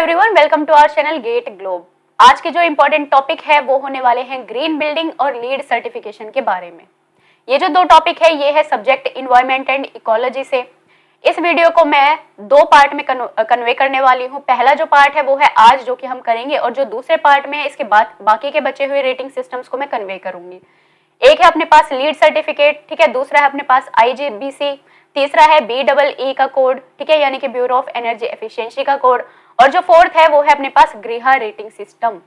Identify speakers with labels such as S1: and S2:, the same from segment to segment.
S1: Everyone, welcome to our channel Get Globe. आज के जो इम्पोर्टेंट टॉपिक है वो होने वाले हैं ग्रीन बिल्डिंग और लीड सर्टिफिकेशन के बारे में। ये जो दो टॉपिक है ये है सब्जेक्ट इन्वायरमेंट एंड इकोलॉजी से। इस वीडियो को मैं दो पार्ट में कन्वे करने वाली हूँ। पहला जो पार्ट है वो है आज जो कि हम करेंगे, और जो दूसरे पार्ट में है इसके बाद बाकी के बचे हुए रेटिंग सिस्टम्स को मैं कन्वे करूंगी। एक है अपने पास लीड सर्टिफिकेट, ठीक है, दूसरा है अपने पास IGBC, तीसरा है BEE का कोड, ठीक है, यानी कि ब्यूरो ऑफ एनर्जी एफिशिएंसी का कोड, और जो फोर्थ है वो है अपने पास गृह रेटिंग सिस्टम।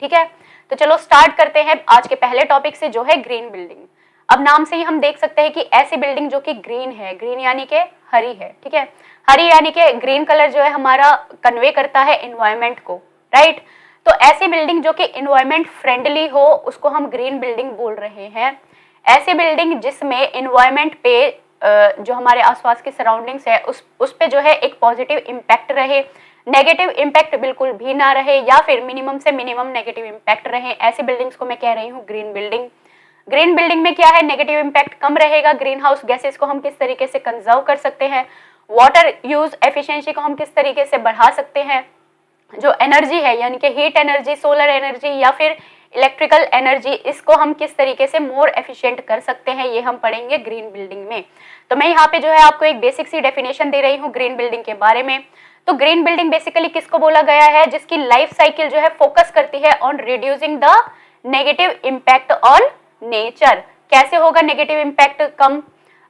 S1: ठीक है, तो चलो स्टार्ट करते हैं आज के पहले टॉपिक से जो है ग्रीन बिल्डिंग। अब नाम से ही हम देख सकते हैं कि ऐसी बिल्डिंग जो कि ग्रीन है, ग्रीन यानी कि हरी है, ठीक है, हरी यानी कि ग्रीन कलर जो है हमारा कन्वे करता है एनवायरमेंट को, राइट। तो ऐसी बिल्डिंग जो कि एनवायरमेंट फ्रेंडली हो उसको हम ग्रीन बिल्डिंग बोल रहे हैं। ऐसी बिल्डिंग जिसमें एनवायरमेंट पे जो हमारे आसपास की सराउंडिंग्स है उस पे जो है एक पॉजिटिव इम्पैक्ट रहे, नेगेटिव इम्पैक्ट बिल्कुल भी ना रहे, या फिर मिनिमम से मिनिमम नेगेटिव इम्पैक्ट रहे, ऐसी बिल्डिंग्स को मैं कह रही हूँ ग्रीन बिल्डिंग। ग्रीन बिल्डिंग में क्या है, नेगेटिव इम्पैक्ट कम रहेगा, ग्रीन हाउस गैसेस को हम किस तरीके से कंजर्व कर सकते हैं, वाटर यूज एफिशिएंसी को हम किस तरीके से बढ़ा सकते हैं, जो एनर्जी है यानी कि हीट एनर्जी, सोलर एनर्जी या फिर इलेक्ट्रिकल एनर्जी, इसको हम किस तरीके से मोर एफिशिएंट कर सकते हैं, ये हम पढ़ेंगे ग्रीन बिल्डिंग में। तो मैं यहाँ पे जो है आपको एक बेसिक सी डेफिनेशन दे रही हूँ ग्रीन बिल्डिंग के बारे में। तो ग्रीन बिल्डिंग बेसिकली किसको बोला गया है, जिसकी लाइफ साइकिल जो है फोकस करती है on reducing the negative impact on nature. कैसे होगा नेगेटिव इम्पैक्ट कम,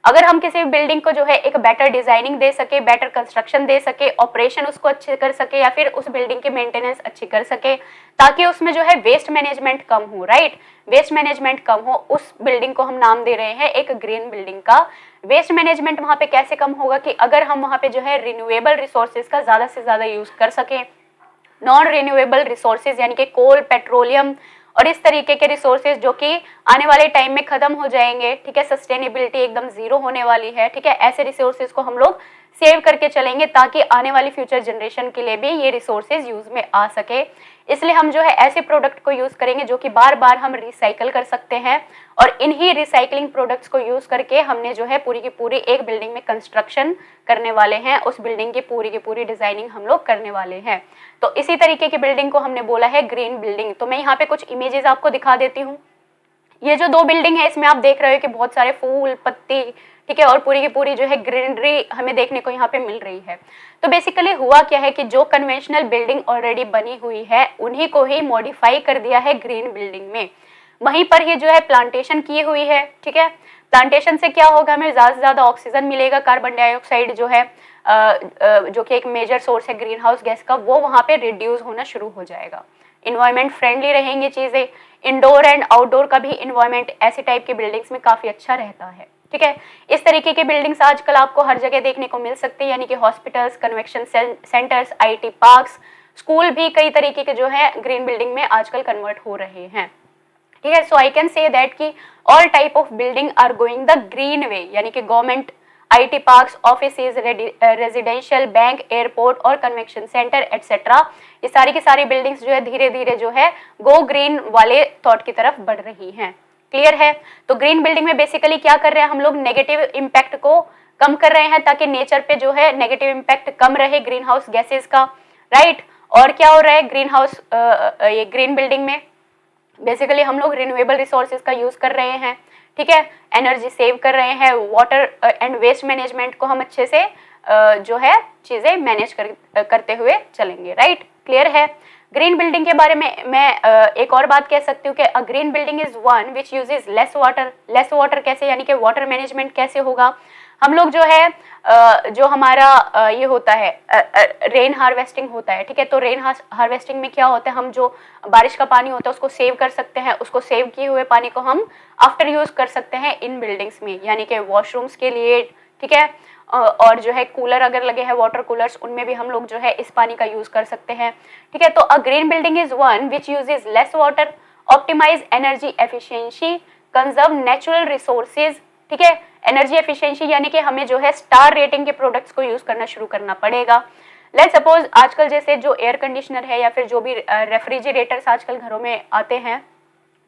S1: अगर हम किसी बिल्डिंग को जो है एक बेटर डिजाइनिंग दे सके, बेटर कंस्ट्रक्शन दे सके, ऑपरेशन उसको अच्छे कर सके, या फिर उस बिल्डिंग की मेंटेनेंस अच्छी कर सके ताकि उसमें जो है वेस्ट मैनेजमेंट कम हो, राइट, वेस्ट मैनेजमेंट कम हो, उस बिल्डिंग को हम नाम दे रहे हैं एक ग्रीन बिल्डिंग का। वेस्ट मैनेजमेंट वहां पे कैसे कम होगा कि अगर हम वहां पे जो है रिन्यूएबल रिसोर्सेज का ज्यादा से ज्यादा यूज कर सके, नॉन रिन्यूएबल रिसोर्सेज यानी कि कोल, पेट्रोलियम और इस तरीके के रिसोर्सेज जो कि आने वाले टाइम में खत्म हो जाएंगे, ठीक है, सस्टेनेबिलिटी एकदम जीरो होने वाली है, ठीक है, ऐसे रिसोर्सेज को हम लोग सेव करके चलेंगे ताकि आने वाली फ्यूचर जनरेशन के लिए भी ये रिसोर्सेज यूज में आ सके। इसलिए हम जो है ऐसे प्रोडक्ट को यूज करेंगे जो कि बार बार हम रिसाइकल कर सकते हैं, और इन्हीं रिसाइकलिंग प्रोडक्ट्स को यूज करके हमने जो है पूरी की पूरी एक बिल्डिंग में कंस्ट्रक्शन करने वाले हैं, उस बिल्डिंग की पूरी डिजाइनिंग हम लोग करने वाले हैं। तो इसी तरीके की बिल्डिंग को हमने बोला है ग्रीन बिल्डिंग। तो मैं यहाँ पे कुछ इमेजेस आपको दिखा देती हूँ। ये जो दो बिल्डिंग है इसमें आप देख रहे हो कि बहुत सारे फूल पत्ती, ठीक है, और पूरी की पूरी जो है ग्रीनरी हमें देखने को यहाँ पे मिल रही है। तो बेसिकली हुआ क्या है कि जो कन्वेंशनल बिल्डिंग ऑलरेडी बनी हुई है उन्हीं को ही मॉडिफाई कर दिया है ग्रीन बिल्डिंग में, वहीं पर ही जो है प्लांटेशन की हुई है, ठीक है। प्लांटेशन से क्या होगा, हमें ज्यादा से ज्यादा ऑक्सीजन मिलेगा, कार्बन डाइऑक्साइड जो है जो कि एक मेजर सोर्स है ग्रीन हाउस गैस का, वो वहां पे रिड्यूस होना शुरू हो जाएगा। इन्वायरमेंट फ्रेंडली रहेंगी चीजें, इंडोर एंड आउटडोर का भी इन्वायरमेंट ऐसी टाइप की बिल्डिंग्स में काफी अच्छा रहता है, ठीक है। इस तरीके की बिल्डिंग्स आजकल आपको हर जगह देखने को मिल सकती है, यानी कि hospitals, convention centres, IT parks, school भी कई तरीके के जो है ग्रीन बिल्डिंग में आजकल कन्वर्ट हो रहे हैं, ठीक है। So I can say that कि all type of building are going the green way, यानी कि government, IT parks, offices, residential, bank, airport और कन्वेंशन सेंटर एटसेट्रा, ये सारी की सारी बिल्डिंग्स जो है धीरे धीरे जो है गो ग्रीन वाले थॉट की तरफ बढ़ रही हैं। क्लियर है। तो ग्रीन बिल्डिंग में बेसिकली क्या कर रहे हैं हम लोग, नेगेटिव इम्पैक्ट को कम कर रहे हैं ताकि नेचर पे जो है नेगेटिव इम्पैक्ट कम रहे ग्रीन हाउस गैसेज का, राइट। और क्या हो रहा है ग्रीन हाउस ये ग्रीन बिल्डिंग में बेसिकली हम लोग रिन्यूएबल रिसोर्सेज का यूज कर रहे हैं, ठीक है, एनर्जी सेव कर रहे हैं, वाटर एंड वेस्ट मैनेजमेंट को हम अच्छे से जो है चीजें मैनेज करते हुए चलेंगे, राइट। क्लियर है। ग्रीन बिल्डिंग के बारे में मैं एक और बात कह सकती हूँ कि a green building is one which uses less water. Less water कैसे, यानी कि वाटर मैनेजमेंट कैसे होगा, हम लोग जो है जो हमारा ये होता है रेन हार्वेस्टिंग होता है, ठीक है। तो रेन हार्वेस्टिंग में क्या होता है, हम जो बारिश का पानी होता है उसको सेव कर सकते हैं, उसको सेव किए हुए पानी को हम आफ्टर यूज कर सकते हैं इन बिल्डिंग्स में, यानी कि वॉशरूम्स के लिए, ठीक है, और जो है कूलर अगर लगे हैं वाटर कूलर्स उनमें भी हम लोग जो है इस पानी का यूज कर सकते हैं, ठीक है। तो a green building is one which uses less water, optimise energy efficiency, conserve natural resources, ठीक है। एनर्जी एफिशिएंसी यानी कि हमें जो है स्टार रेटिंग के प्रोडक्ट्स को यूज करना शुरू करना पड़ेगा। लेट्स सपोज आजकल जैसे जो एयर कंडीशनर है या फिर जो भी रेफ्रिजरेटर्स आजकल घरों में आते हैं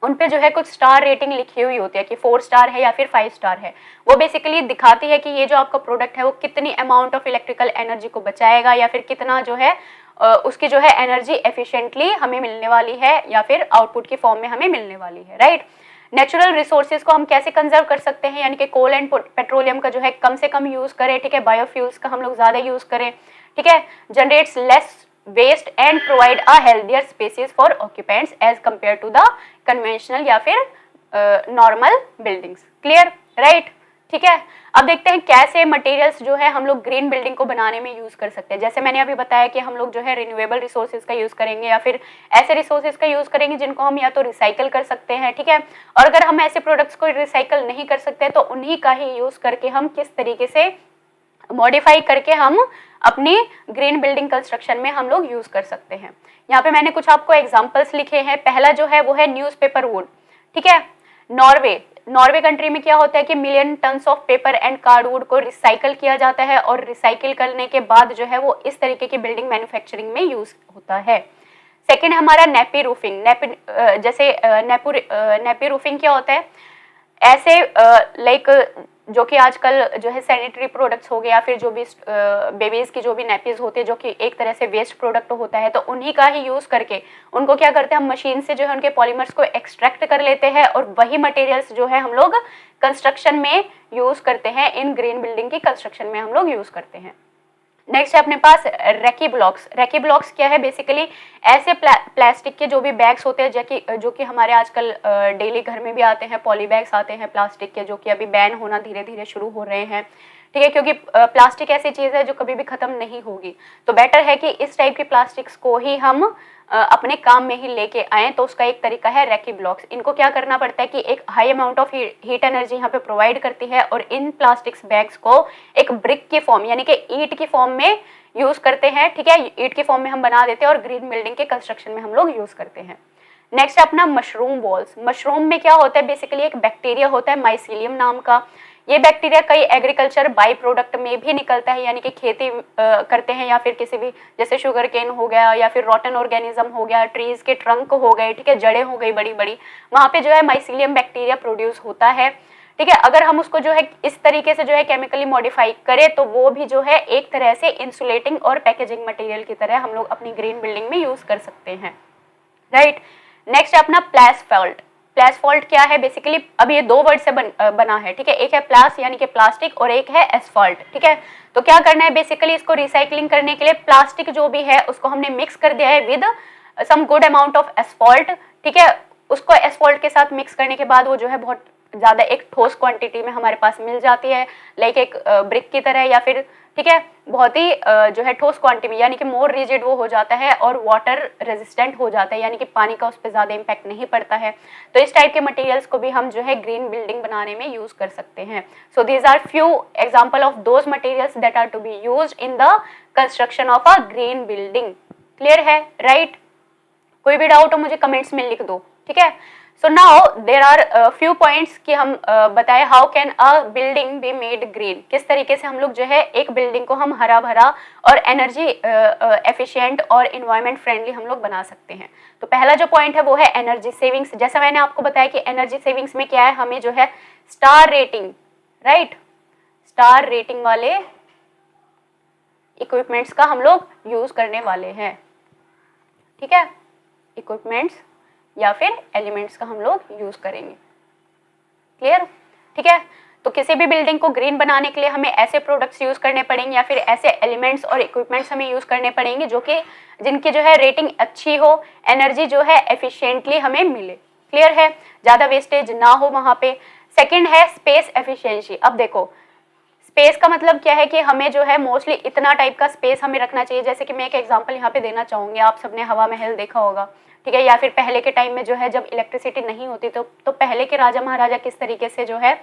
S1: उन पे जो है कुछ स्टार रेटिंग लिखी हुई होती है कि 4 स्टार है या फिर 5 स्टार है। वो बेसिकली दिखाती है कि ये जो आपका प्रोडक्ट है वो कितनी अमाउंट ऑफ इलेक्ट्रिकल एनर्जी को बचाएगा या फिर कितना जो है उसकी जो है एनर्जी एफिशिएंटली हमें मिलने वाली है या फिर आउटपुट की फॉर्म में हमें मिलने वाली है, राइट। नेचुरल रिसोर्सेज को हम कैसे कंजर्व कर सकते हैं, यानी कि कोल एंड पेट्रोलियम का जो है कम से कम यूज करें, ठीक है, बायोफ्यूल्स का हम लोग ज्यादा यूज करें, ठीक है, generates less waste and provide a healthier spaces for occupants as compare to the conventional या फिर नॉर्मल बिल्डिंग्स। क्लियर, राइट, ठीक है। अब देखते हैं कैसे मटेरियल्स जो है हम लोग ग्रीन बिल्डिंग को बनाने में यूज कर सकते हैं। जैसे मैंने अभी बताया कि हम लोग जो है रिन्यूएबल रिसोर्सेज का यूज करेंगे या फिर ऐसे रिसोर्सेज का यूज करेंगे जिनको हम या तो रिसाइकल कर सकते हैं, ठीक है, और अगर हम ऐसे प्रोडक्ट्स को रिसाइकल नहीं कर सकते तो उन्हीं का ही यूज करके हम किस तरीके से मॉडिफाई करके हम अपनी ग्रीन बिल्डिंग कंस्ट्रक्शन में हम लोग यूज कर सकते हैं। यहाँ पे मैंने कुछ आपको एग्जांपल्स लिखे हैं। पहला जो है वो है न्यूज़पेपर वुड, ठीक है। नॉर्वे कंट्री में क्या होता है कि million tons of paper and cardwood को रिसाइकल किया जाता है और रिसाइकिल करने के बाद जो है वो इस तरीके की बिल्डिंग मैन्युफैक्चरिंग में यूज होता है। सेकेंड हमारा नेपी रूफिंग। नेपी रूफिंग क्या होता है, ऐसे लाइक जो कि आजकल जो है सैनिटरी प्रोडक्ट्स हो गए या फिर जो भी बेबीज की जो भी नैपीज होते हैं जो कि एक तरह से वेस्ट प्रोडक्ट होता है, तो उन्हीं का ही यूज करके उनको क्या करते हैं हम मशीन से जो है उनके पॉलीमर्स को एक्सट्रैक्ट कर लेते हैं और वही मटेरियल्स जो है हम लोग कंस्ट्रक्शन में यूज करते हैं, इन ग्रीन बिल्डिंग की कंस्ट्रक्शन में हम लोग यूज करते हैं। नेक्स्ट है अपने पास रेकी ब्लॉक्स। रेकी ब्लॉक्स क्या है, बेसिकली ऐसे प्लास्टिक के जो भी बैग्स होते हैं जो कि हमारे आजकल डेली घर में भी आते हैं, पॉली बैग्स आते हैं प्लास्टिक के, जो कि अभी बैन होना धीरे धीरे शुरू हो रहे हैं, ठीक है, क्योंकि प्लास्टिक ऐसी चीज़ है जो कभी भी खत्म नहीं होगी। तो बेटर है कि इस टाइप की प्लास्टिक्स को ही हम अपने काम में ही लेके आए। तो उसका एक तरीका है रेकी ब्लॉक्स। इनको क्या करना पड़ता है कि एक high amount of heat energy यहाँ पे प्रोवाइड करती है और इन प्लास्टिक्स बैग्स को एक ब्रिक की फॉर्म यानी कि ईंट की फॉर्म में यूज करते हैं, ठीक है, ईंट की फॉर्म में हम बना देते हैं और ग्रीन बिल्डिंग के कंस्ट्रक्शन में हम लोग यूज करते हैं। नेक्स्ट है अपना मशरूम वॉल्स। मशरूम में क्या होता है, बेसिकली एक बैक्टीरिया होता है माइसीलियम नाम का। ये बैक्टीरिया कई एग्रीकल्चर बाई प्रोडक्ट में भी निकलता है, यानी कि खेती करते हैं या फिर किसी भी जैसे शुगर केन हो गया या फिर रॉटन ऑर्गेनिज्म हो गया, ट्रीज के ट्रंक हो गए, ठीक है, जड़ें हो गई बड़ी बड़ी, वहां पे जो है माइसीलियम बैक्टीरिया प्रोड्यूस होता है, ठीक है। अगर हम उसको जो है इस तरीके से जो है केमिकली मॉडिफाई करें तो वो भी जो है एक तरह से इंसुलेटिंग और पैकेजिंग मटेरियल की तरह हम लोग अपनी ग्रीन बिल्डिंग में यूज कर सकते हैं, राइट। नेक्स्ट है अपना प्लासफॉल्ट। प्लासफॉल्ट क्या है, बेसिकली अब ये दो वर्ड से बना है, ठीक है, एक है प्लास यानी कि प्लास्टिक और एक है एसफॉल्ट, ठीक है। तो क्या करना है, बेसिकली इसको रिसाइकलिंग करने के लिए प्लास्टिक जो भी है उसको हमने मिक्स कर दिया है with some good amount of asphalt, ठीक है। उसको एसफॉल्ट के साथ मिक्स करने के बाद वो जो है बहुत ज़्यादा एक ठोस क्वांटिटी में हमारे पास मिल जाती है, लाइक एक ब्रिक की तरह या फिर, ठीक है, बहुत ही जो है ठोस क्वांटिटी में, यानी कि मोर रिजिड वो हो जाता है और वाटर रेजिस्टेंट हो जाता है, यानी कि पानी का उस पर ज़्यादा इम्पैक्ट नहीं पड़ता है। तो इस टाइप के मटेरियल्स को भी हम जो है ग्रीन बिल्डिंग बनाने में यूज कर सकते हैं। So these are few example of those materials that are to be used in the construction of a green building. Clear है, राइट। कोई भी डाउट हो मुझे कमेंट्स में लिख दो, ठीक है। So now there are few points कि हम बताएं how can a building be made green, किस तरीके से हम लोग जो है एक बिल्डिंग को हम हरा भरा और एनर्जी एफिशिएंट और इन्वायरमेंट फ्रेंडली हम लोग बना सकते हैं। तो पहला जो पॉइंट है वो है एनर्जी सेविंग्स। जैसा मैंने आपको बताया कि एनर्जी सेविंग्स में क्या है, हमें जो है star rating, right, star rating वाले इक्विपमेंट्स का हम लोग यूज करने वाले हैं, ठीक है, इक्विपमेंट्स या फिर एलिमेंट्स का हम लोग यूज करेंगे। क्लियर, ठीक है। तो किसी भी बिल्डिंग को ग्रीन बनाने के लिए हमें ऐसे प्रोडक्ट्स यूज करने पड़ेंगे या फिर ऐसे एलिमेंट्स और इक्विपमेंट्स हमें यूज करने पड़ेंगे जो कि जिनकी जो है रेटिंग अच्छी हो, एनर्जी जो है एफिशिएंटली हमें मिले। क्लियर है, ज्यादा वेस्टेज ना हो वहां पे। सेकेंड है स्पेस एफिशिएंसी। अब देखो स्पेस का मतलब क्या है कि हमें जो है मोस्टली इतना टाइप का स्पेस हमें रखना चाहिए। जैसे कि मैं एक एग्जांपल यहाँ पे देना चाहूंगी, आप सबने हवा महल देखा होगा, ठीक है, या फिर पहले के टाइम में जो है जब इलेक्ट्रिसिटी नहीं होती तो पहले के राजा महाराजा किस तरीके से जो है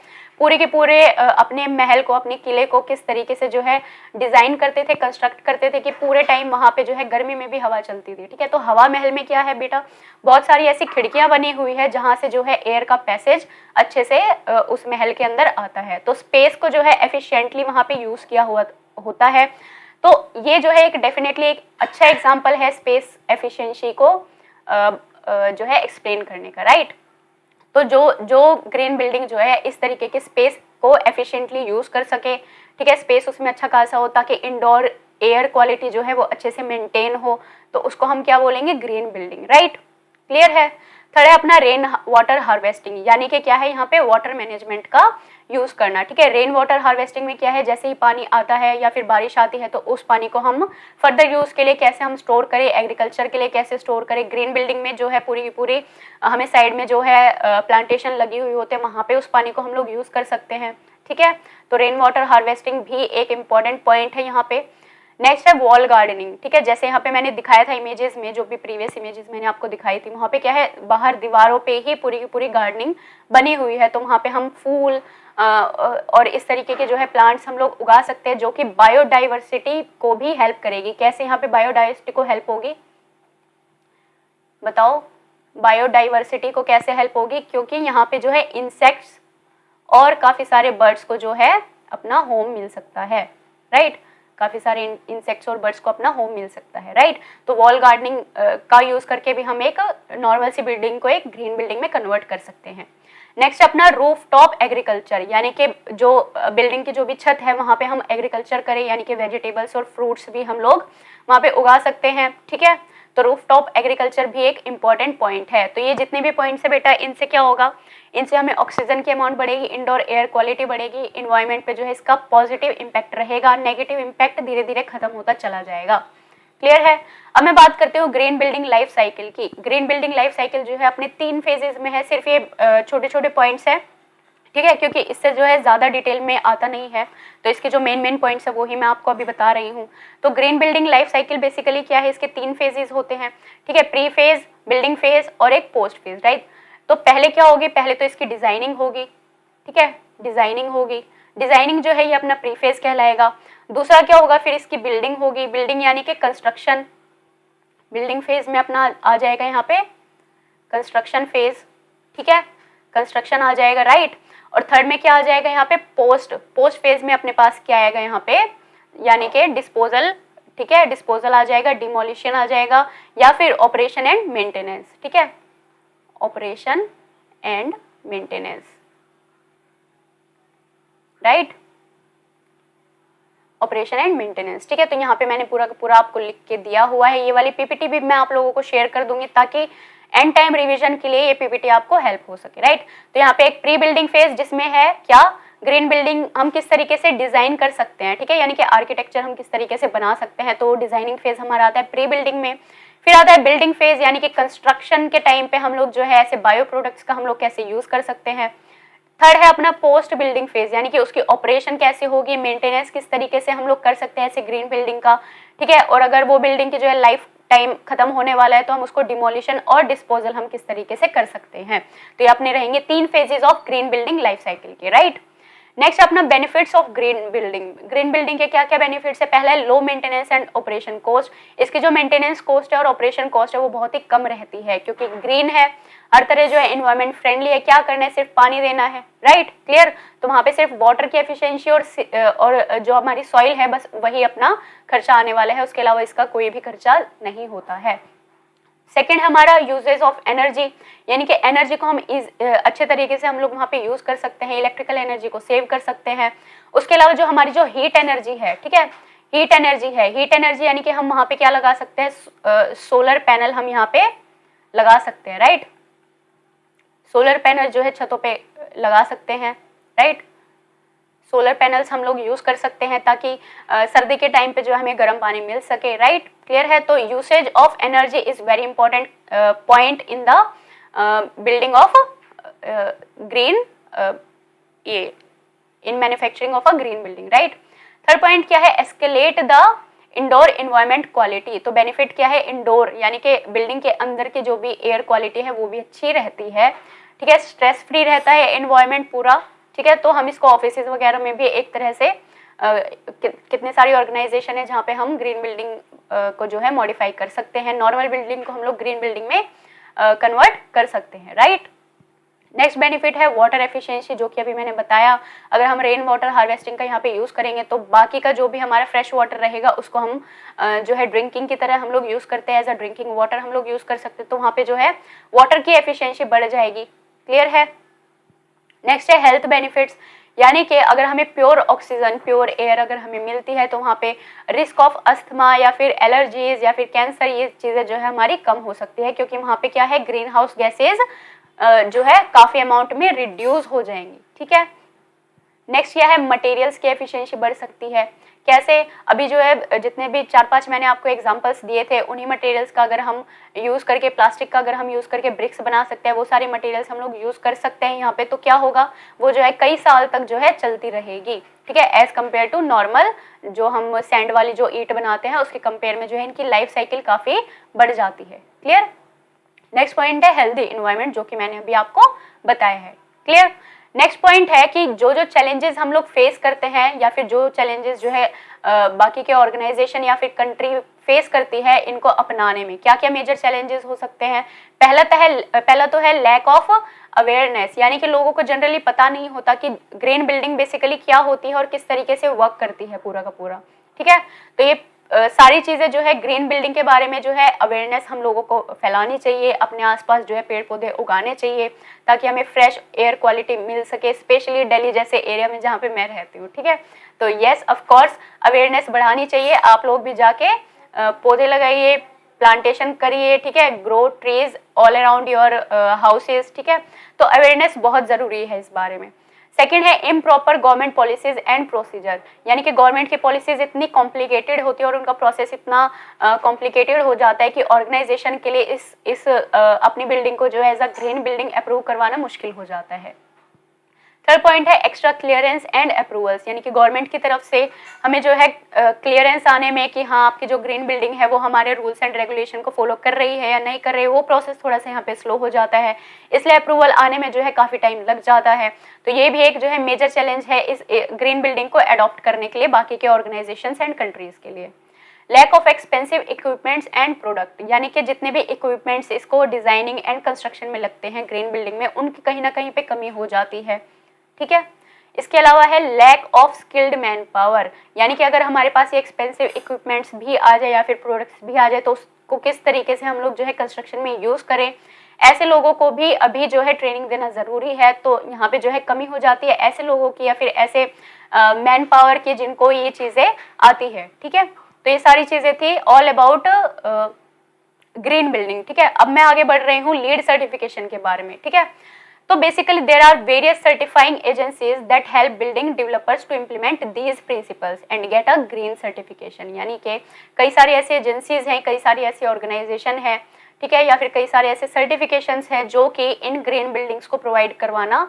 S1: पूरे के पूरे अपने महल को, अपने किले को किस तरीके से जो है डिजाइन करते थे, कंस्ट्रक्ट करते थे कि पूरे टाइम वहां पे जो है गर्मी में भी हवा चलती थी, ठीक है। तो हवा महल में क्या है बेटा, बहुत सारी ऐसी खिड़कियां बनी हुई है जहां से जो है एयर का पैसेज अच्छे से उस महल के अंदर आता है। तो स्पेस को जो है एफिशिएंटली वहां पे यूज किया हुआ होता है। तो ये जो है एक डेफिनेटली एक अच्छा एग्जाम्पल है स्पेस एफिशिएंसी को जो है एक्सप्लेन करने का, राइट। तो जो ग्रीन बिल्डिंग जो है इस तरीके के स्पेस को एफिशिएंटली यूज कर सके, ठीक है, स्पेस उसमें अच्छा खासा हो ताकि इंडोर एयर क्वालिटी जो है वो अच्छे से मेंटेन हो, तो उसको हम क्या बोलेंगे, ग्रीन बिल्डिंग, राइट। क्लियर है। थर्ड है अपना रेन वाटर हार्वेस्टिंग, यानी कि क्या है यहाँ पे वाटर मैनेजमेंट का यूज करना, ठीक है। रेन वाटर हार्वेस्टिंग में क्या है, जैसे ही पानी आता है या फिर बारिश आती है तो उस पानी को हम फर्दर यूज के लिए कैसे हम स्टोर करें, एग्रीकल्चर के लिए कैसे स्टोर करें। ग्रीन बिल्डिंग में जो है पूरी की पूरी हमें साइड में जो है प्लांटेशन लगी हुई होते हैं, वहां पे उस पानी को हम लोग यूज कर सकते हैं, ठीक है। तो रेन वाटर हार्वेस्टिंग भी एक इंपॉर्टेंट पॉइंट है यहाँ पे। नेक्स्ट है वॉल गार्डनिंग, ठीक है। जैसे यहाँ पे मैंने दिखाया था इमेजेस में, जो भी प्रीवियस इमेजेस मैंने आपको दिखाई थी, वहाँ पे क्या है, बाहर दीवारों पे ही पूरी की पूरी गार्डनिंग बनी हुई है, तो वहाँ पे हम फूल और इस तरीके के जो है प्लांट्स हम लोग उगा सकते हैं, जो कि बायोडाइवर्सिटी को भी हेल्प करेगी। कैसे यहाँ पे बायोडाइवर्सिटी को हेल्प होगी, बताओ, बायोडाइवर्सिटी को कैसे हेल्प होगी, क्योंकि यहाँ पे जो है इंसेक्ट्स और काफी सारे बर्ड्स को जो है अपना होम मिल सकता है, राइट। काफी सारे इंसेक्ट्स और बर्ड्स को अपना होम मिल सकता है, राइट। तो वॉल गार्डनिंग का यूज करके भी हम एक नॉर्मल सी बिल्डिंग को एक ग्रीन बिल्डिंग में कन्वर्ट कर सकते हैं। नेक्स्ट अपना रूफ टॉप एग्रीकल्चर, यानी कि जो बिल्डिंग की जो भी छत है वहां पे हम एग्रीकल्चर करें, यानी कि वेजिटेबल्स और फ्रूट्स भी हम लोग वहां पे उगा सकते हैं, ठीक है। तो रूफ टॉप एग्रीकल्चर भी एक इंपॉर्टेंट पॉइंट है। तो ये जितने भी पॉइंट्स है बेटा, इनसे क्या होगा, इनसे हमें ऑक्सीजन की अमाउंट बढ़ेगी, इंडोर एयर क्वालिटी बढ़ेगी, इन्वायरमेंट पे जो है इसका पॉजिटिव इंपैक्ट रहेगा, नेगेटिव इंपैक्ट धीरे धीरे खत्म होता चला जाएगा। क्लियर है। अब मैं बात करती हूँ ग्रीन बिल्डिंग लाइफ साइकिल की। ग्रीन बिल्डिंग लाइफ साइकिल जो है अपने 3 फेजेस में है, सिर्फ ये छोटे छोटे पॉइंट्स है, ठीक है, क्योंकि इससे जो है ज्यादा डिटेल में आता नहीं है, तो इसके जो मेन पॉइंट्स है वो ही मैं आपको अभी बता रही हूँ। तो green building life cycle basically क्या है, इसके 3 फेजेस होते हैं, ठीक है, प्री फेज, बिल्डिंग फेज और एक पोस्ट फेज, राइट। तो पहले क्या होगी, पहले तो इसकी डिजाइनिंग होगी, ठीक है, डिजाइनिंग होगी, डिजाइनिंग जो है ये अपना प्री फेज कहलाएगा। दूसरा क्या होगा, फिर इसकी बिल्डिंग होगी, बिल्डिंग यानी कि कंस्ट्रक्शन, बिल्डिंग फेज में अपना आ जाएगा यहाँ पे कंस्ट्रक्शन फेज, ठीक है, कंस्ट्रक्शन आ जाएगा, राइट। और थर्ड में क्या आ जाएगा यहाँ पे, पोस्ट फेज में अपने पास क्या आएगा यहाँ पे, यानी कि डिस्पोजल, ठीक है, डिस्पोजल आ जाएगा, डिमोलिशन आ जाएगा, या फिर ऑपरेशन एंड मेंटेनेंस, ठीक है, operation and maintenance, right, operation and maintenance, ठीक है। तो यहाँ पे मैंने पूरा का पूरा आपको लिख के दिया हुआ है, ये वाली पीपीटी भी मैं आप लोगों को शेयर कर दूंगी ताकि एंड टाइम रिवीजन के लिए ये पीपीटी आपको हेल्प हो सके, राइट। तो यहाँ पे एक प्री बिल्डिंग फेज जिसमें है क्या, ग्रीन बिल्डिंग हम किस तरीके से डिजाइन कर सकते हैं, ठीक है, यानी कि आर्किटेक्चर हम किस तरीके से बना सकते हैं, तो डिजाइनिंग फेज हमारा आता है प्री बिल्डिंग में। फिर आता है बिल्डिंग फेज, यानी कि कंस्ट्रक्शन के टाइम पे हम लोग जो है ऐसे बायो प्रोडक्ट्स का हम लोग कैसे यूज कर सकते हैं। थर्ड है अपना पोस्ट बिल्डिंग फेज, यानी कि उसकी ऑपरेशन कैसे होगी, मेंटेनेंस किस तरीके से हम लोग कर सकते हैं ऐसे ग्रीन बिल्डिंग का, ठीक है। और अगर वो बिल्डिंग की जो है लाइफ टाइम खत्म होने वाला है तो हम उसको डिमोलिशन और डिस्पोजल हम किस तरीके से कर सकते हैं। तो ये अपने रहेंगे 3 phases of green building life cycle के, राइट। नेक्स्ट अपना benefits of green building. Green building के क्या क्या बेनिफिट्स है, पहला है low maintenance and operation cost. इसकी जो मेंटेनेंस कॉस्ट है और ऑपरेशन कॉस्ट है वो बहुत ही कम रहती है, क्योंकि ग्रीन है, हर तरह जो है एनवायरमेंट फ्रेंडली है, क्या करना है, सिर्फ पानी देना है, राइट, क्लियर। तो वहां पे सिर्फ वाटर की एफिशिएंसी और जो हमारी सॉइल है बस वही अपना खर्चा आने वाला है, उसके अलावा इसका कोई भी खर्चा नहीं होता है। सेकेंड हमारा यूजेस ऑफ एनर्जी, यानी कि एनर्जी को हम अच्छे तरीके से हम लोग वहाँ पे यूज कर सकते हैं, इलेक्ट्रिकल एनर्जी को सेव कर सकते हैं। उसके अलावा जो हमारी जो हीट एनर्जी है, ठीक है, हीट एनर्जी है, हीट एनर्जी यानी कि हम वहाँ पे क्या लगा सकते हैं, सोलर पैनल हम यहाँ पे लगा सकते हैं, राइट। सोलर पैनल जो है छतों पे लगा सकते हैं, राइट। सोलर पैनल्स हम लोग यूज कर सकते हैं ताकि सर्दी के टाइम पे जो हमें गर्म पानी मिल सके, राइट, क्लियर है। तो usage of energy is very important point in the building of green, ये in manufacturing of a green building, right. Third point क्या है, escalate the indoor environment quality. तो बेनिफिट क्या है, इंडोर यानी कि बिल्डिंग के अंदर की जो भी एयर क्वालिटी है वो भी अच्छी रहती है, ठीक है, स्ट्रेस फ्री रहता है एनवायरमेंट पूरा, ठीक है। तो हम इसको ऑफिसेज वगैरह में भी एक तरह से कितने सारी ऑर्गेनाइजेशन है जहाँ पे हम ग्रीन बिल्डिंग को जो है मॉडिफाई कर सकते हैं, नॉर्मल बिल्डिंग को हम लोग ग्रीन बिल्डिंग में कन्वर्ट कर सकते हैं, राइट। नेक्स्ट बेनिफिट है वाटर एफिशिएंसी, जो कि अभी मैंने बताया, अगर हम रेन वाटर हार्वेस्टिंग का यहाँ पे यूज करेंगे तो बाकी का जो भी हमारा फ्रेश वाटर रहेगा उसको हम जो है ड्रिंकिंग की तरह हम लोग यूज करते हैं, एज अ ड्रिंकिंग वाटर हम लोग यूज कर सकते हैं, तो वहाँ पे जो है वाटर की एफिशिएंसी बढ़ जाएगी, क्लियर है। नेक्स्ट है हेल्थ बेनिफिट्स, यानी कि अगर हमें प्योर ऑक्सीजन, प्योर एयर अगर हमें मिलती है तो वहाँ पे रिस्क ऑफ अस्थमा या फिर एलर्जीज या फिर कैंसर, ये चीज़ें जो है हमारी कम हो सकती है, क्योंकि वहाँ पे क्या है, ग्रीन हाउस गैसेज जो है काफ़ी अमाउंट में रिड्यूस हो जाएंगी। ठीक है, नेक्स्ट क्या है, मटेरियल्स की एफिशिएंसी बढ़ सकती है। कैसे, अभी जो है जितने भी 4-5 मैंने आपको एग्जांपल्स दिए थे, उन्हीं मटेरियल्स का अगर हम यूज़ करके, प्लास्टिक का अगर हम यूज़ करके ब्रिक्स बना सकते हैं, वो सारे मटेरियल्स हम लोग यूज़ कर सकते हैं यहाँ पे, तो क्या होगा, वो जो है कई साल तक जो है चलती रहेगी। ठीक है, एज कम्पेयर टू नॉर्मल जो हम सैंड वाली जो ईंट बनाते हैं उसके कंपेयर में जो है इनकी लाइफ साइकिल काफ़ी बढ़ जाती है। क्लियर। नेक्स्ट पॉइंट है हेल्दी इन्वायरमेंट, जो कि मैंने अभी आपको बताया है। क्लियर। नेक्स्ट पॉइंट है कि जो जो चैलेंजेस हम लोग फेस करते हैं या फिर जो चैलेंजेस जो है बाकी के ऑर्गेनाइजेशन या फिर कंट्री फेस करती है, इनको अपनाने में क्या क्या मेजर चैलेंजेस हो सकते हैं। पहला तो है लैक ऑफ अवेयरनेस, यानी कि लोगों को जनरली पता नहीं होता कि ग्रीन बिल्डिंग बेसिकली क्या होती है और किस तरीके से वर्क करती है पूरा का पूरा। ठीक है, तो ये सारी चीज़ें जो है ग्रीन बिल्डिंग के बारे में जो है अवेयरनेस हम लोगों को फैलानी चाहिए, अपने आसपास जो है पेड़ पौधे उगाने चाहिए ताकि हमें फ्रेश एयर क्वालिटी मिल सके, स्पेशली दिल्ली जैसे एरिया में जहाँ पे मैं रहती हूँ। ठीक है, तो येस ऑफ कोर्स अवेयरनेस बढ़ानी चाहिए, आप लोग भी जाके पौधे लगाइए, प्लांटेशन करिए। ठीक है, grow trees all around your houses. ठीक है, तो अवेयरनेस बहुत ज़रूरी है इस बारे में। सेकेंड है improper government policies and procedure, यानी कि गवर्नमेंट की पॉलिसीज इतनी कॉम्प्लिकेटेड होती है और उनका प्रोसेस इतना कॉम्प्लिकेटेड हो जाता है कि ऑर्गेनाइजेशन के लिए इस अपनी बिल्डिंग को जो है as a green building approve करवाना मुश्किल हो जाता है। थर्ड पॉइंट है एक्स्ट्रा क्लियरेंस एंड अप्रूवल्स, यानी कि गवर्नमेंट की तरफ से हमें जो है क्लियरेंस आने में कि हाँ आपकी जो ग्रीन बिल्डिंग है वो हमारे रूल्स एंड रेगुलेशन को फॉलो कर रही है या नहीं कर रही है, वो प्रोसेस थोड़ा सा यहाँ पे स्लो हो जाता है, इसलिए अप्रूवल आने में जो है काफ़ी टाइम लग जाता है। तो ये भी एक जो है मेजर चैलेंज है इस ग्रीन बिल्डिंग को अडॉप्ट करने के लिए बाकी के ऑर्गेनाइजेशन एंड कंट्रीज के लिए। Lack of expensive equipments and product, यानी कि जितने भी इक्विपमेंट्स इसको डिजाइनिंग एंड कंस्ट्रक्शन में लगते हैं ग्रीन बिल्डिंग में, उनकी कहीं ना कहीं पे कमी हो जाती है। ठीक है, इसके अलावा है lack of skilled man power, यानी कि अगर हमारे पास ये एक्सपेंसिव इक्विपमेंट्स भी आ जाए या फिर प्रोडक्ट्स भी आ जाए तो उसको किस तरीके से हम लोग जो है कंस्ट्रक्शन में यूज़ करें, ऐसे लोगों को भी अभी जो है ट्रेनिंग देना ज़रूरी है। तो यहाँ पे जो है कमी हो जाती है ऐसे लोगों की या फिर ऐसे मैन पावर की जिनको ये चीज़ें आती है। ठीक है, तो ये सारी चीज़ें थी ऑल अबाउट ग्रीन बिल्डिंग। ठीक है, अब मैं आगे बढ़ रही हूँ लीड सर्टिफिकेशन के बारे में। ठीक है, तो basically there are various certifying agencies that help building developers to implement these principles and get a green certification, यानी कि कई सारी ऐसी एजेंसीज हैं, कई सारी ऐसी ऑर्गेनाइजेशन है, ठीक है, या फिर कई सारे ऐसे सर्टिफिकेशंस हैं जो कि इन ग्रीन बिल्डिंग्स को प्रोवाइड करवाना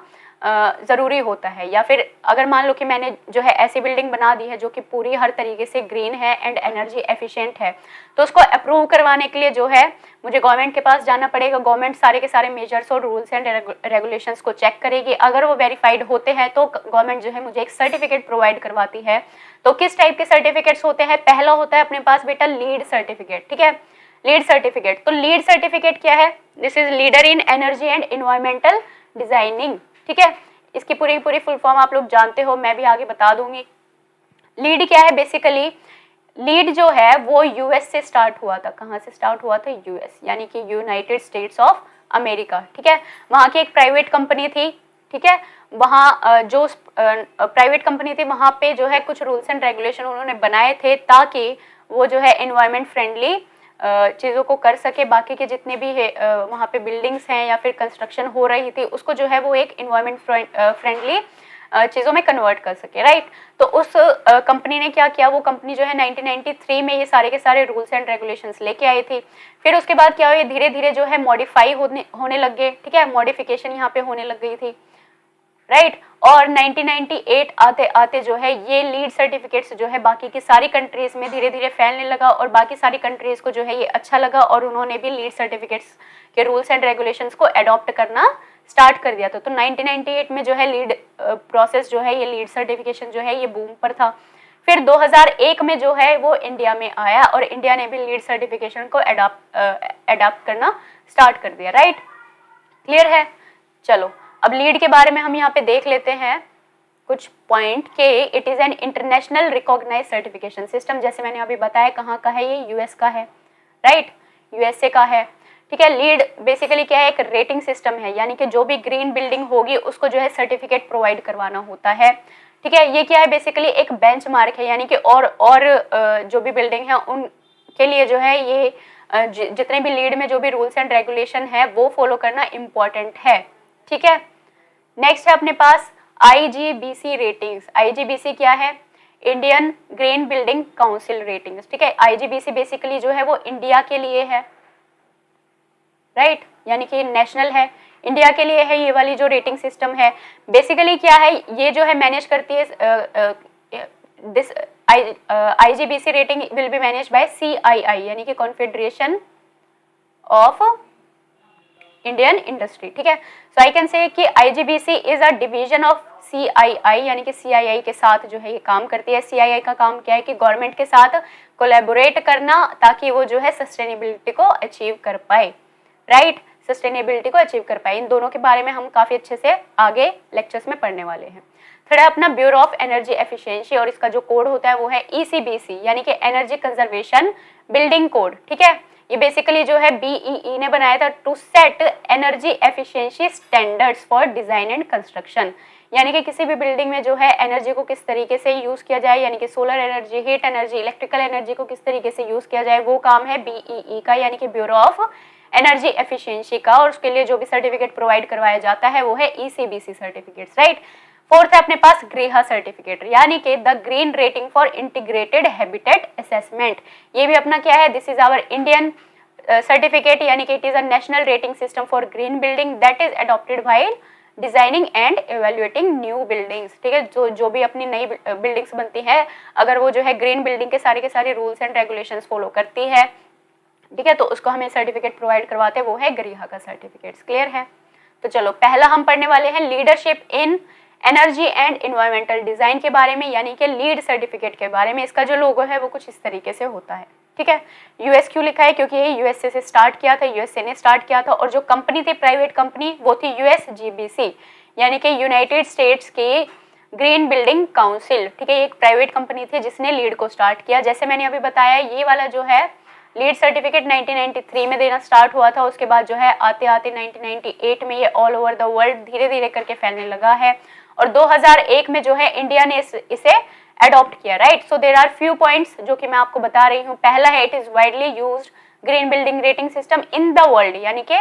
S1: ज़रूरी होता है। या फिर अगर मान लो कि मैंने जो है ऐसी बिल्डिंग बना दी है जो कि पूरी हर तरीके से ग्रीन है एंड एनर्जी एफिशिएंट है, तो उसको अप्रूव करवाने के लिए जो है मुझे गवर्नमेंट के पास जाना पड़ेगा। गवर्नमेंट सारे के सारे मेजर्स और रूल्स एंड रेगुलेशंस को चेक करेगी, अगर वो वेरीफाइड होते हैं तो गवर्नमेंट जो है मुझे एक सर्टिफिकेट प्रोवाइड करवाती है। तो किस टाइप के सर्टिफिकेट्स होते हैं, पहला होता है अपने पास बेटा लीड सर्टिफिकेट। ठीक है, लीड सर्टिफिकेट, तो लीड सर्टिफिकेट क्या है, this is leader in energy and environmental designing. ठीक है, इसकी पूरी पूरी फुल फॉर्म आप लोग जानते हो, मैं भी आगे बता दूंगी। लीड क्या है, बेसिकली लीड जो है वो यूएस से स्टार्ट हुआ था। कहाँ से स्टार्ट हुआ था, यूएस, यानी कि यूनाइटेड स्टेट्स ऑफ अमेरिका। ठीक है, वहाँ की एक प्राइवेट कंपनी थी। ठीक है, वहाँ जो प्राइवेट कंपनी थी वहाँ पे जो है कुछ रूल्स एंड रेगुलेशन उन्होंने बनाए थे ताकि वो जो है एनवायरमेंट फ्रेंडली चीज़ों को कर सके। बाकी के जितने भी है वहाँ पे बिल्डिंग्स हैं या फिर कंस्ट्रक्शन हो रही थी उसको जो है वो एक एनवायरमेंट फ्रेंडली चीज़ों में कन्वर्ट कर सके, राइट। तो उस कंपनी ने क्या किया, वो कंपनी जो है 1993 में ये सारे के सारे रूल्स एंड रेगुलेशंस लेके आई थी। फिर उसके बाद क्या हुआ, ये धीरे धीरे जो है मॉडिफाई होने लग गए। ठीक है, मॉडिफिकेशन यहाँ पे होने लग गई थी, राइट। और 1998 आते आते जो है ये लीड सर्टिफिकेट्स जो है बाकी की सारी कंट्रीज में धीरे धीरे फैलने लगा और बाकी सारी कंट्रीज को जो है ये अच्छा लगा और उन्होंने भी लीड सर्टिफिकेट्स के रूल्स एंड रेगुलेशंस को अडॉप्ट करना स्टार्ट कर दिया था। तो 1998 में जो है लीड प्रोसेस जो है ये लीड सर्टिफिकेशन जो है ये बूम पर था। फिर 2001 में जो है वो इंडिया में आया और इंडिया ने भी लीड सर्टिफिकेशन को अडॉप्ट करना स्टार्ट कर दिया, राइट। क्लियर है, चलो अब लीड के बारे में हम यहाँ पे देख लेते हैं कुछ पॉइंट के। It is an international recognise certification system, जैसे मैंने अभी बताया कहाँ का है, ये यूएस का है, राइट, यूएसए का है। ठीक है। लीड बेसिकली क्या है, एक रेटिंग सिस्टम है, यानी कि जो भी ग्रीन बिल्डिंग होगी उसको जो है सर्टिफिकेट प्रोवाइड करवाना होता है। ठीक है, ये क्या है, बेसिकली एक बेंचमार्क है, यानी कि और जो भी बिल्डिंग है उनके लिए जो है ये जितने भी लीड में जो भी रूल्स एंड रेगुलेशन है वो फॉलो करना इम्पोर्टेंट है। ठीक है, नेक्स्ट है अपने पास IGBC रेटिंग्स। IGBC क्या है, Indian green building council ratings. ठीक है, IGBC बेसिकली जो है वो इंडिया के लिए है, राइट, यानी कि नेशनल है, इंडिया के लिए है ये वाली जो रेटिंग सिस्टम है। बेसिकली क्या है, ये जो है मैनेज करती है this IGBC rating will be manage by CII, यानी कि कॉन्फेडरेशन ऑफ इंडियन इंडस्ट्री। ठीक है, सो आई कैन से कि IGBC is a division of CII, यानी कि CII के साथ जो है ये काम करती है। CII का काम क्या है कि गवर्नमेंट के साथ कोलैबोरेट करना ताकि वो जो है सस्टेनेबिलिटी को अचीव कर पाए, राइट, सस्टेनेबिलिटी को अचीव कर पाए। इन दोनों के बारे में हम काफी अच्छे से आगे लेक्चर्स में पढ़ने वाले हैं। थोड़ा अपना ब्यूरो ऑफ एनर्जी एफिशिएंसी, और इसका जो कोड होता है वो है ECBC, यानी कि एनर्जी कंजर्वेशन बिल्डिंग कोड। ठीक है, ये बेसिकली जो है BEE ने बनाया था to set energy efficiency standards for design and construction, यानी कि किसी भी बिल्डिंग में जो है एनर्जी को किस तरीके से यूज किया जाए, यानी कि solar energy, heat energy, electrical energy को किस तरीके से यूज किया जाए, वो काम है BEE का, यानी कि ब्यूरो ऑफ एनर्जी एफिशिएंसी का। और उसके लिए जो भी सर्टिफिकेट प्रोवाइड करवाया जाता है वो है ECBC सर्टिफिकेट्स, राइट। फोर्थ है अपने पास ग्रीहा सर्टिफिकेट, यानी कि the green rating for integrated habitat assessment. ये भी अपना क्या है, this is our Indian certificate, यानी कि it is a national rating system for green building that is adopted while designing and evaluating new buildings. ठीक है, जो भी अपनी नई बिल्डिंग्स बनती है, अगर वो जो है ग्रीन बिल्डिंग के सारे रूल्स एंड रेगुलेशंस फॉलो करती है, ठीक है, तो उसको हमें सर्टिफिकेट प्रोवाइड करवाते हैं, वो है ग्रीहा का सर्टिफिकेट। क्लियर है? तो चलो पहला हम पढ़ने वाले हैं leadership in energy and environmental design के बारे में, यानी कि लीड सर्टिफिकेट के बारे में। इसका जो लोगो है वो कुछ इस तरीके से होता है। ठीक है, US क्यों लिखा है, क्योंकि ये USA से स्टार्ट किया था, USA ने स्टार्ट किया था, और जो कंपनी थी प्राइवेट कंपनी वो थी USGBC, यानी कि यूनाइटेड स्टेट्स की ग्रीन बिल्डिंग काउंसिल। ठीक है, एक प्राइवेट कंपनी थी जिसने लीड को स्टार्ट किया। जैसे मैंने अभी बताया, ये वाला जो है लीड सर्टिफिकेट 1993 में देना स्टार्ट हुआ था, उसके बाद जो है आते आते 1998 में ये ऑल ओवर द वर्ल्ड धीरे धीरे करके फैलने लगा है, और 2001 में जो है इंडिया ने इसे अडॉप्ट किया, right. So there are few points जो कि मैं आपको बता रही हूँ। पहला है, it is widely used green building rating system in the world, यानी कि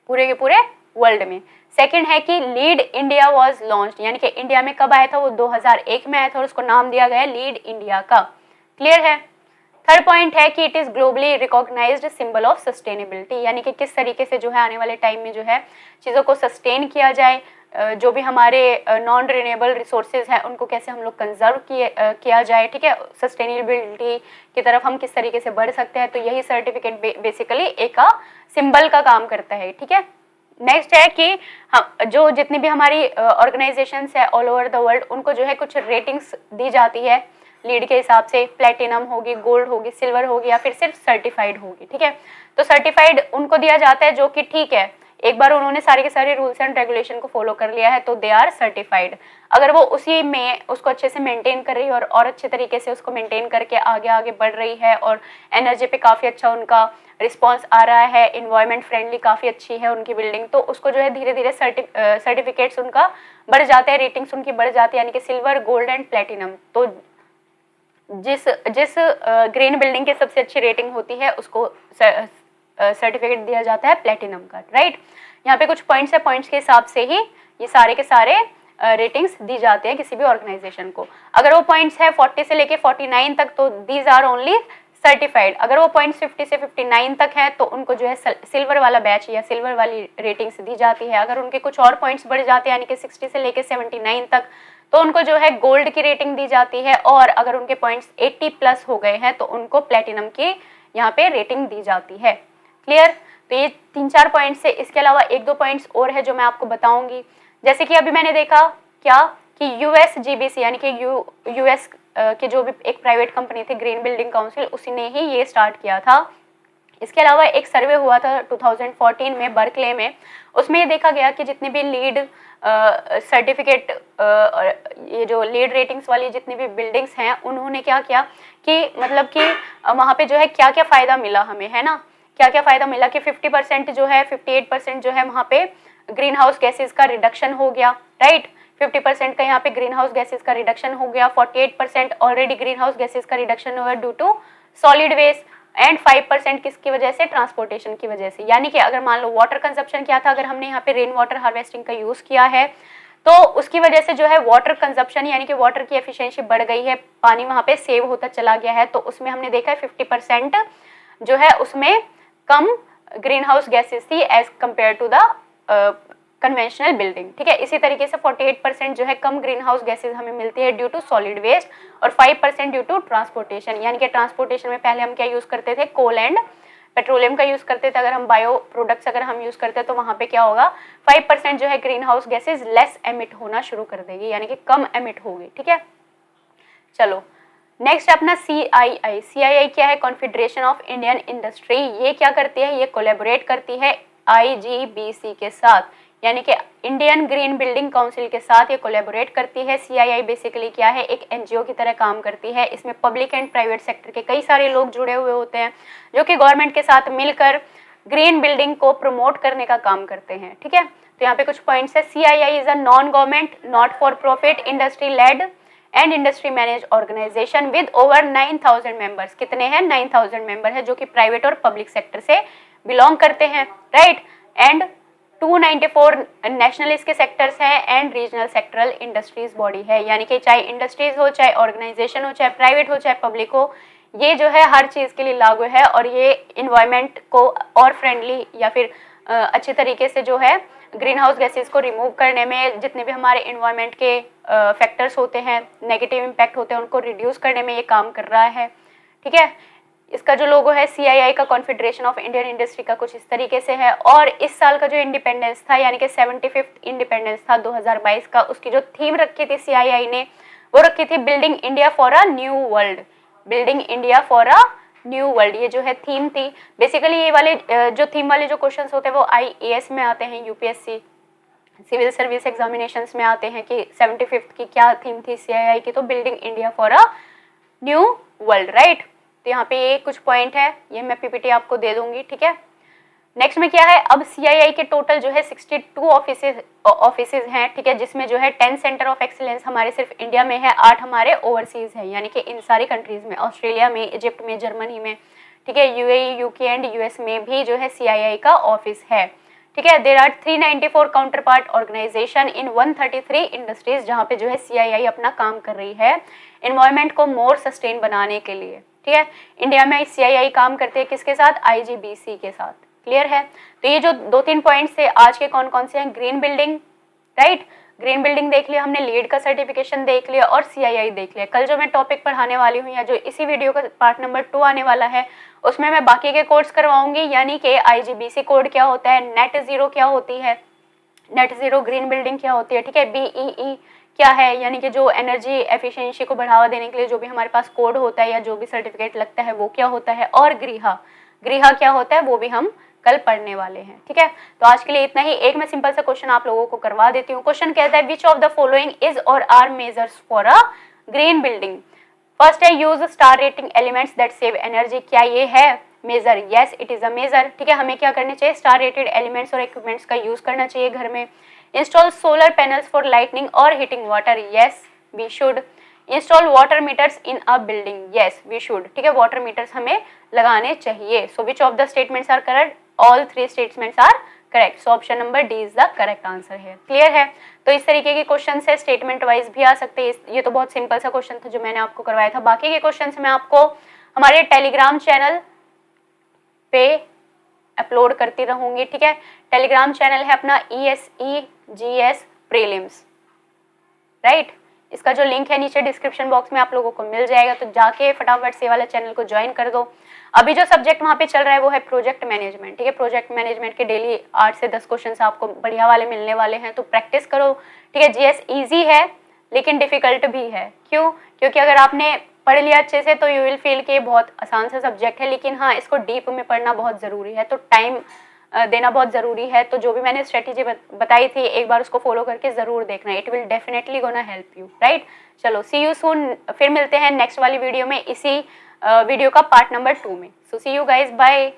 S1: पूरे के पूरे वर्ल्ड में। सेकंड है कि लीड इंडिया वाज लॉन्च्ड, यानी कि इंडिया में कब आया था, वो 2001 में आया था, और उसको नाम दिया गया लीड इंडिया का। क्लियर है? थर्ड पॉइंट है कि it is globally recognised symbol of sustainability, यानी कि किस तरीके से जो है आने वाले टाइम में जो है चीज़ों को सस्टेन किया जाए, जो भी हमारे नॉन रिन्यूएबल रिसोर्सेज हैं उनको कैसे हम लोग कंजर्व किया जाए। ठीक है, सस्टेनेबिलिटी की तरफ हम किस तरीके से बढ़ सकते हैं, तो यही सर्टिफिकेट बेसिकली एक सिंबल का काम करता है। ठीक है, नेक्स्ट है कि हम जो जितनी भी हमारी ऑर्गेनाइजेशंस है ऑल ओवर द वर्ल्ड, उनको जो है कुछ रेटिंग्स दी जाती है लीड के हिसाब से, प्लेटिनम होगी, गोल्ड होगी, सिल्वर होगी, या फिर सिर्फ सर्टिफाइड होगी। ठीक है, तो सर्टिफाइड उनको दिया जाता है जो कि ठीक है, एक बार उन्होंने सारे के सारे रूल्स एंड रेगुलेशन को फॉलो कर लिया है तो दे आर सर्टिफाइड। अगर वो उसी में उसको अच्छे से मेंटेन कर रही है और अच्छे तरीके से उसको मेंटेन करके आगे आगे बढ़ रही है, और एनर्जी पे काफ़ी अच्छा उनका रिस्पॉन्स आ रहा है, इन्वायरमेंट फ्रेंडली काफ़ी अच्छी है उनकी बिल्डिंग, तो उसको जो है धीरे धीरे सर्टिफिकेट्स उनका बढ़ जाते हैं, रेटिंग्स उनकी बढ़ जाती है, यानी कि सिल्वर, गोल्ड एंड प्लेटिनम। तो जिस जिस ग्रीन बिल्डिंग की सबसे अच्छी रेटिंग होती है उसको सर्टिफिकेट दिया जाता है प्लेटिनम का, राइट। यहाँ पे कुछ पॉइंट्स है, पॉइंट्स के हिसाब से ही ये सारे के सारे रेटिंग्स दी जाते हैं किसी भी ऑर्गेनाइजेशन को। अगर वो पॉइंट्स है 40 से लेके 49 तक तो दीज आर ओनली सर्टिफाइड। अगर वो पॉइंट्स 50 से 59 तक है तो उनको जो है सिल्वर वाला बैच या सिल्वर वाली रेटिंग्स दी जाती है। अगर उनके कुछ और पॉइंट्स बढ़ जाते हैं यानी कि 60 से लेके 79 तक तो उनको जो है गोल्ड की रेटिंग दी जाती है, और अगर उनके पॉइंट्स 80 प्लस हो गए हैं तो उनको प्लेटिनम की यहाँ पे रेटिंग दी जाती है। क्लियर? तो ये 3-4 पॉइंट्स है। इसके अलावा 1-2 पॉइंट्स और है जो मैं आपको बताऊंगी। जैसे कि अभी मैंने देखा क्या कि USGBC यानी कि US के जो भी एक प्राइवेट कंपनी थी ग्रीन बिल्डिंग काउंसिल, उसी ने ही ये स्टार्ट किया था। इसके अलावा एक सर्वे हुआ था 2014 में बर्कले में, उसमें ये देखा गया कि जितने भी लीड सर्टिफिकेट ये जो लीड रेटिंग्स वाली जितनी भी बिल्डिंग्स हैं उन्होंने क्या किया कि मतलब कि वहाँ पे जो है क्या क्या फ़ायदा मिला हमें, है ना। क्या क्या फायदा मिला कि 50% जो है 58% जो है वहाँ पे ग्रीन हाउस गैसेज का रिडक्शन हो गया, राइट। 50% का यहाँ पे ग्रीन हाउस गैसेज का रिडक्शन हो गया, 48% ऑलरेडी ग्रीन हाउस गैसेज का रिडक्शन हुआ due to solid waste, and 5% किसकी वजह से, ट्रांसपोर्टेशन की वजह से। यानी कि अगर मान लो वाटर कंजप्शन क्या था, अगर हमने यहाँ पे रेन वाटर हार्वेस्टिंग का यूज किया है तो उसकी वजह से जो है वाटर कंजप्शन यानी कि वाटर की एफिशिएंसी बढ़ गई है, पानी वहाँ पे सेव होता चला गया है। तो उसमें हमने देखा है 50% जो है उसमें कम ग्रीन हाउस गैसेज थी as compare to the conventional building, ठीक है। इसी तरीके से 48% जो है कम ग्रीन हाउस गैसेज हमें मिलती है ड्यू टू सॉलिड वेस्ट, और 5% ड्यू टू ट्रांसपोर्टेशन। यानी कि ट्रांसपोर्टेशन में पहले हम क्या यूज करते थे, कोल एंड पेट्रोलियम का यूज करते थे। अगर हम बायो प्रोडक्ट्स अगर हम यूज करते हैं तो वहां पे क्या होगा, 5% जो है green house gases less emit होना शुरू कर देगी, यानी कि कम एमिट होगी, ठीक है। चलो नेक्स्ट अपना CII। CII क्या है, कॉन्फेडरेशन ऑफ इंडियन इंडस्ट्री। ये क्या करती है, ये कोलैबोरेट करती है IGBC के साथ, यानी कि इंडियन ग्रीन बिल्डिंग काउंसिल के साथ ये कोलैबोरेट करती है। CII बेसिकली क्या है, एक NGO की तरह काम करती है। इसमें पब्लिक एंड प्राइवेट सेक्टर के कई सारे लोग जुड़े हुए होते हैं जो कि गवर्नमेंट के साथ मिलकर ग्रीन बिल्डिंग को प्रमोट करने का काम करते हैं, ठीक है। तो यहाँ पे कुछ पॉइंट्स है। CII is a non government not for profit industry led and industry manage organisation with over 9000 members. कितने हैं, 9000 मेंबर है जो कि प्राइवेट और पब्लिक सेक्टर से बिलोंग करते हैं, राइट। एंड 294 नेशनल इसके सेक्टर्स हैं and regional sectoral industries body है, यानी कि चाहे इंडस्ट्रीज हो, चाहे ऑर्गेनाइजेशन हो, चाहे प्राइवेट हो, चाहे पब्लिक हो, ये जो है हर चीज़ के लिए लागू है। और ये इन्वायरमेंट को और फ्रेंडली या फिर अच्छे तरीके से जो है ग्रीन हाउस गैसेज को रिमूव करने में, जितने भी हमारे इन्वायरमेंट के फैक्टर्स होते हैं, नेगेटिव इम्पैक्ट होते हैं, उनको रिड्यूस करने में ये काम कर रहा है, ठीक है। इसका जो लोगो है CII का, कॉन्फेडरेशन ऑफ इंडियन इंडस्ट्री का, कुछ इस तरीके से है। और इस साल का जो इंडिपेंडेंस था यानी कि 75th इंडिपेंडेंस था 2022 का, उसकी जो थीम रखी थी CII ने, वो रखी थी building India for a new world. Building India for a new world, ये जो है थीम थी। बेसिकली ये वाले जो थीम वाले जो क्वेश्चंस होते हैं वो IAS में आते हैं, UPSC सिविल सर्विस एग्जामिनेशंस में आते हैं कि 75th की क्या थीम थी CII की, तो building India for a new world, right. तो यहाँ पे ये कुछ पॉइंट है, ये मैं PPT आपको दे दूंगी, ठीक है। नेक्स्ट में क्या है, अब CII के टोटल जो है 62 ऑफिसेज हैं, ठीक है, जिसमें जो है 10 सेंटर ऑफ एक्सीलेंस हमारे सिर्फ इंडिया में है, 8 हमारे ओवरसीज है, यानी कि इन सारी कंट्रीज में, ऑस्ट्रेलिया में, इजिप्ट में, जर्मनी में, ठीक है, UAE, UK एंड US में भी जो है CII का ऑफिस है, ठीक है। There are 394 counter part organisation in 133 industries, जहाँ पे जो है CII अपना काम कर रही है एनवायरमेंट को मोर सस्टेन बनाने के लिए, ठीक है। इंडिया में CII काम करते हैं किसके साथ, IGBC के साथ, क्लियर है। तो ये जो 2-3 पॉइंट्स थे आज के, कौन कौन से हैं, green building, right, green building देख लिया हमने, लीड का सर्टिफिकेशन देख लिया और CII देख लिया। कल जो मैं टॉपिक पढ़ाने वाली हूँ या जो इसी वीडियो का पार्ट नंबर 2 आने वाला है, उसमें मैं बाकी के कोड्स करवाऊंगी, यानी कि IGBC कोड क्या होता है, नेट जीरो क्या होती है, नेट जीरो ग्रीन बिल्डिंग क्या होती है, ठीक है, BEE क्या है, यानी कि जो एनर्जी एफिशिएंसी को बढ़ावा देने के लिए जो भी हमारे पास कोड होता है या जो भी सर्टिफिकेट लगता है वो क्या होता है, और ग्रीहा क्या होता है वो भी हम कल पढ़ने वाले हैं, ठीक है। तो आज के लिए इतना ही। एक मैं सिंपल सा क्वेश्चन आप लोगों को करवा देती हूँ। क्वेश्चन कहता है which of the following is और are measures for a green building. First है use star rating elements that save energy. क्या ये है measure? Yes it is a measure, ठीक है। हमें क्या करने चाहिए, स्टार रेटेड एलिमेंट्स और इक्विपमेंट्स का यूज करना चाहिए घर में। Install solar panels for lightning और heating water. Yes we should. Install water meters in a building. Yes we should, ठीक है, वाटर मीटर्स हमें लगाने चाहिए। So which of the statements are correct? All 3 statements are correct. So option number D is the correct answer है। Clear है? तो इस तरीके के क्वेश्चन है, स्टेटमेंट वाइज भी आ सकते हैं। ये तो बहुत सिंपल सा क्वेश्चन था जो मैंने आपको करवाया था। बाकी के क्वेश्चन मैं आपको हमारे टेलीग्राम चैनल पे अपलोड करती रहूंगी, ठीक है। टेलीग्राम चैनल है अपना ESEGS प्रीलिम्स, राइट। इसका जो लिंक है नीचे डिस्क्रिप्शन बॉक्स में आप लोगों को मिल जाएगा, तो जाके फटाफट से वाला चैनल को ज्वाइन कर दो। अभी जो सब्जेक्ट वहाँ पे चल रहा है वो है प्रोजेक्ट मैनेजमेंट, ठीक है। प्रोजेक्ट मैनेजमेंट के डेली 8 से 10 क्वेश्चन आपको बढ़िया वाले मिलने वाले हैं, तो प्रैक्टिस करो, ठीक है। GS ईजी है लेकिन डिफिकल्ट भी है। क्यों? क्योंकि अगर आपने पढ़ लिया अच्छे से तो यू विल फील कि बहुत आसान सा सब्जेक्ट है, लेकिन हाँ इसको डीप में पढ़ना बहुत ज़रूरी है, तो टाइम देना बहुत ज़रूरी है। तो जो भी मैंने स्ट्रेटेजी बताई थी एक बार उसको फॉलो करके ज़रूर देखना, it will definitely gonna help you, right. चलो सी यू सून, फिर मिलते हैं नेक्स्ट वाली वीडियो में, इसी वीडियो का पार्ट नंबर 2 में। सो सी यू गाइज, बाय।